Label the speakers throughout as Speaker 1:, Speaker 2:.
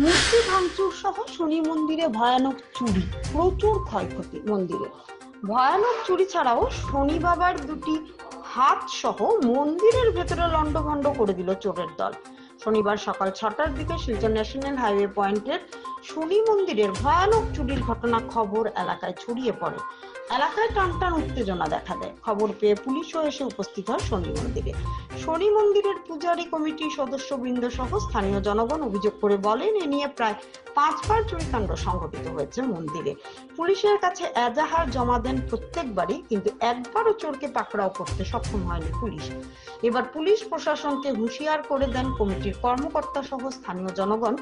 Speaker 1: মূর্তি ভাঙচুর সহ শনি মন্দিরে ভয়ানক চুরি, প্রচুর ক্ষয়ক্ষতি। মন্দিরে ভয়ানক চুরি ছাড়াও শনি বাবার দুটি হাত সহ মন্দিরের ভেতরে লন্ডভন্ড করে দিল চোরের দল। শনিবার সকাল 6টার দিকে শিলচর ন্যাশনাল হাইওয়ে পয়েন্টের শনি মন্দিরের ভয়ানক চুরির ঘটনা খবর এলাকায় ছড়িয়ে পড়ে। এলাকায় টানটান উত্তেজনা দেখা দেয়। খবর পেয়ে পুলিশও এসে উপস্থিত হয় শনি মন্দিরে। শনি মন্দিরের পূজারী কমিটির সদস্যবৃন্দ সহ স্থানীয় জনগণ অভিযোগ করে বলেন, এ নিয়ে প্রায় 5বার চুরিকাণ্ড সংঘটিত হয়েছে মন্দিরে। পুলিশের কাছে এজাহার জমা দেন প্রত্যেকবারই, কিন্তু একবারও চোরকে পাকড়াও করতে সক্ষম হয়নি পুলিশ। এবার পুলিশ প্রশাসনকে হুঁশিয়ার করে দেন কমিটির কর্মকর্তা সহ স্থানীয় জনগণ,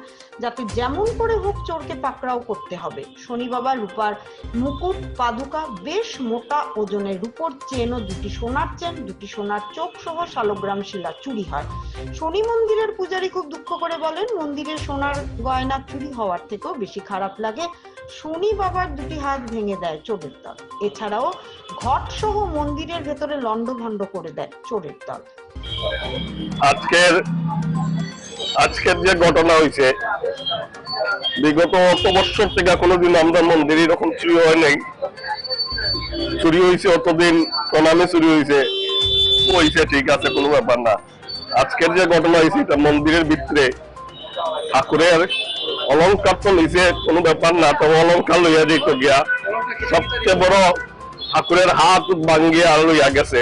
Speaker 1: যাতে যেমন করে হোক চোরকে পাকড়াও করতে হবে। শনি বাবা রূপার মুকুট, পাদুকা, বেশ মোটা ওজনের রূপোর চেন ও দুটি সোনার চেন, দুটি সোনার চোখ সহ শালগ্রাম শিলা চুরি হয়। শনি মন্দিরের পূজারী খুব দুঃখ করে বলেন, মন্দিরের সোনার গয়না চুরি হওয়ার থেকেও বেশি খারাপ লাগে শনি বাবার দুটি হাত ভেঙে দেয় চোরের দল। এছাড়াও ঘট সহ মন্দিরের ভেতরে লন্ডভন্ড করে দেয় চোরের দল।
Speaker 2: আজকের যে ঘটনা হয়েছে, বিগত অত বছর থেকে কোনোদিন আমরা মন্দিরে এরকম চুরি হয় নাই। চুরি হয়েছে অতদিন প্রণামে চুরি হয়েছে ঠিক আছে, কোনো ব্যাপার না। আজকের যে ঘটনা হয়েছে, এটা মন্দিরের ভিতরে ঠাকুরের অলঙ্কার তো নিচে কোনো ব্যাপার না, তবে অলঙ্কার লইয়া যেত গিয়া সবচেয়ে বড় ঠাকুরের হাত ভাঙ্গিয়া লইয়া গেছে।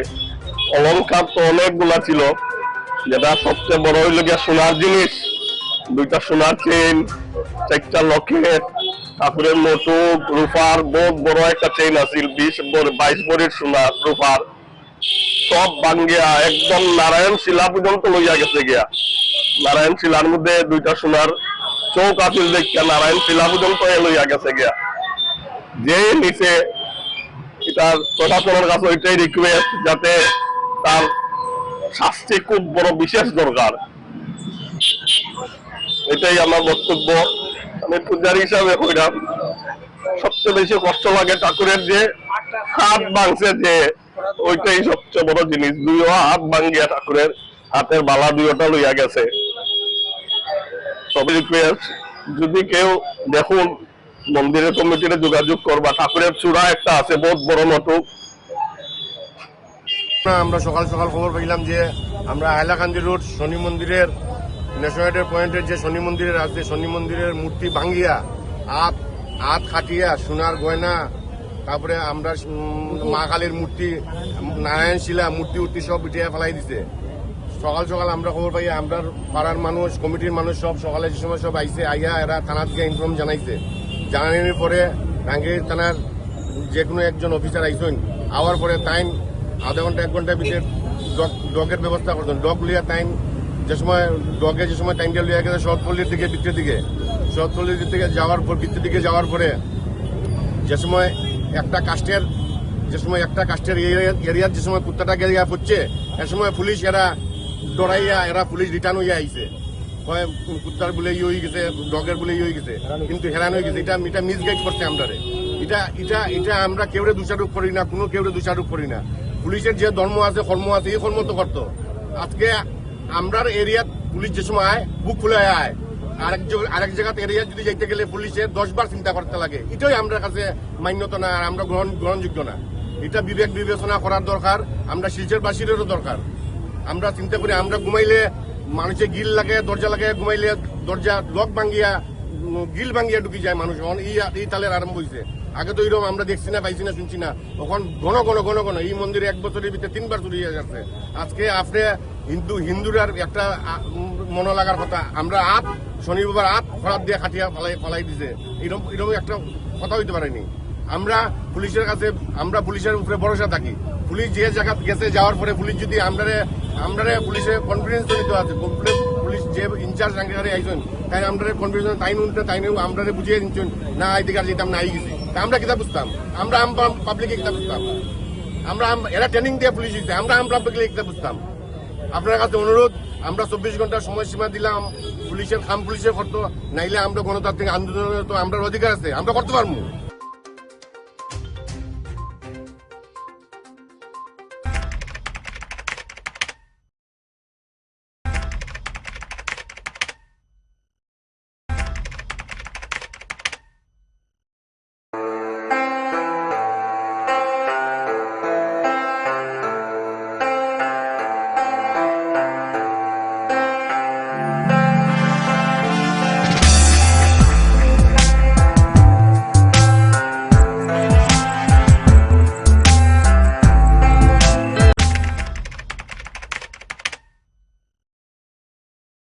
Speaker 2: অলঙ্কার তো অনেকগুলা ছিল, যেটা সবচেয়ে বড় হইল গিয়া সোনার জিনিস, 2টা সোনার চেইন, 4টা লকেট, ঠাকুরের মুকুট, রূপার বহুত বড় একটা চেইন আছিল, 22 ভরির সোনা রূপার, সব ভাঙ্গিয়া একদম নারায়ণ শিলা পর্যন্ত লইয়া গেছে গিয়া। নারায়ণ শিলার মধ্যে 2টা সোনার চৌক আছিল, দেখিয়া নারায়ণ শিলা পর্যন্ত লইয়া গেছে গিয়া। যে নিচে এটার প্রশাসনের কাছে ওইটাই রিকোয়েস্ট, যাতে তার শাস্তি খুব বড় বিশেষ দরকার। এটাই আমার বক্তব্য। আমি পূজারী হিসাবে কইলাম, সবচেয়ে বেশি কষ্ট লাগে ঠাকুরের যে হাত ভাঙছে, যে ওইটাই সবচেয়ে বড় জিনিস। 2 হাত ভাঙ্গিয়া ঠাকুরের হাতের বালা 2টা লইয়া গেছে। সবই রিকোয়েস্ট, যদি কেউ দেখুন মন্দিরের কমিটিতে যোগাযোগ করবা। ঠাকুরের চূড়া একটা আছে বহুত বড় মতো।
Speaker 3: আমরা সকাল সকাল খবর পাইলাম যে আমরা হাইলাকান্দি রোড শনি মন্দিরের ন্যাশনাল পয়েন্টের যে শনি মন্দিরের আছে, শনি মন্দিরের মূর্তি ভাঙ্গিয়া হাত খাটিয়া সোনার গয়না, তারপরে আমরা মা কালীর মূর্তি, নারায়ণ শিলা মূর্তি সব উঠিয়া ফেলাই দিছে। সকাল সকাল আমরা খবর পাই, আমরা পাড়ার মানুষ, কমিটির মানুষ সব সকালে যে সময় সব আইসে, আইয়া এরা থানাত গিয়ে ইনফর্ম জানাইছে। জানানোর পরে টাঙ্গির থানার যে কোনো একজন অফিসার আইসেন, আওয়ার পরে টাইম আধা ঘন্টা 1 ঘন্টার ভিতরে ডগের ব্যবস্থা করতেন। ডগ লিয়া টাইম যে সময় টাইমটা লিয়া গেছে শরৎপল্লির দিকে, ভিতরের দিকে, শরৎপল্লির দিকে যাওয়ার পর, ভিতরের দিকে যাওয়ার পরে যে সময় একটা কাস্টের এরিয়ার যে সময় কুত্তাটা গিয়া পড়ছে, এ সময় পুলিশ এরা ডরাইয়া পুলিশ রিটার্ন হইয়া আইছে। কুত্তার বলে হয়ে গেছে, ডগের বলে হয়ে গেছে, কিন্তু হেরান হয়ে গেছে। এটা মিসগাইড করছে আমরা। এটা আমরা কেউরে দোষারোপ করি না, কোনো কেউরে দোষারোপ করি না। পুলিশের যে ধর্ম আছে, কর্ম আছে, এই কর্ম তো করতো। আজকে আমরার এরিয়াত পুলিশ যে সময় বুক খুলে আয়, আরেক জায়গাতে এরিয়া যদি যাইতে গেলে পুলিশের 10 বার চিন্তা করতে লাগে। এটাই আমরা কাছে মান্যতা না, আর আমরা গ্রহণযোগ্য না। এটা বিবেক বিবেচনা করার দরকার, আমরা শিলচরবাসীরও দরকার। আমরা চিন্তা করি, আমরা ঘুমাইলে মানুষের গিল লাগে, দরজা লাগে, ঘুমাইলে দরজা লক ভাঙ্গিয়া গিল ভাঙ্গিয়া ঢুকি যায় মানুষ। এই তালের আরম্ভ হয়েছে। আগে তো এরকম আমরা দেখছি না, পাইছি না, শুনছি না। তখন ঘন ঘন এই মন্দিরে 1 বছরের ভিতরে 3 বার চুরি হয়ে যাচ্ছে। আজকে আপনি হিন্দুরার একটা মনে লাগার কথা, আমরা শনি বাবার খরাত দিয়ে খাটিয়া ফলাই দিছে, এরকম একটা কথা হইতে পারেনি। আমরা পুলিশের কাছে, আমরা পুলিশের উপরে ভরসা থাকি। পুলিশ যে জায়গা গেছে, যাওয়ার পরে পুলিশ যদি আমরা পুলিশের কনফিডেন্স নিতে আছে, পুলিশ যে ইনচার্জ আঙ্গিকারে আইছেন, তাই আমরা কনফিডেন্স তাই আমরা বুঝিয়ে দিচ্ছেন না, এইদিকে আর যেতাম না, আই গেছি। আমরা কিতাব বুঝতাম, আমরা পাবলিকে কিতাব বুঝতাম, এরা ট্রেনিং দিয়ে পুলিশ দিচ্ছে, আমরা পাবলিকে কিতাব বুঝতাম। আপনার কাছে অনুরোধ, আমরা 24 ঘন্টার সময়সীমা দিলাম, পুলিশের করতো, নাইলে আমরা গণতান্ত্রিক আন্দোলনে তো আমরা অধিকার আছে, আমরা করতে পারবো।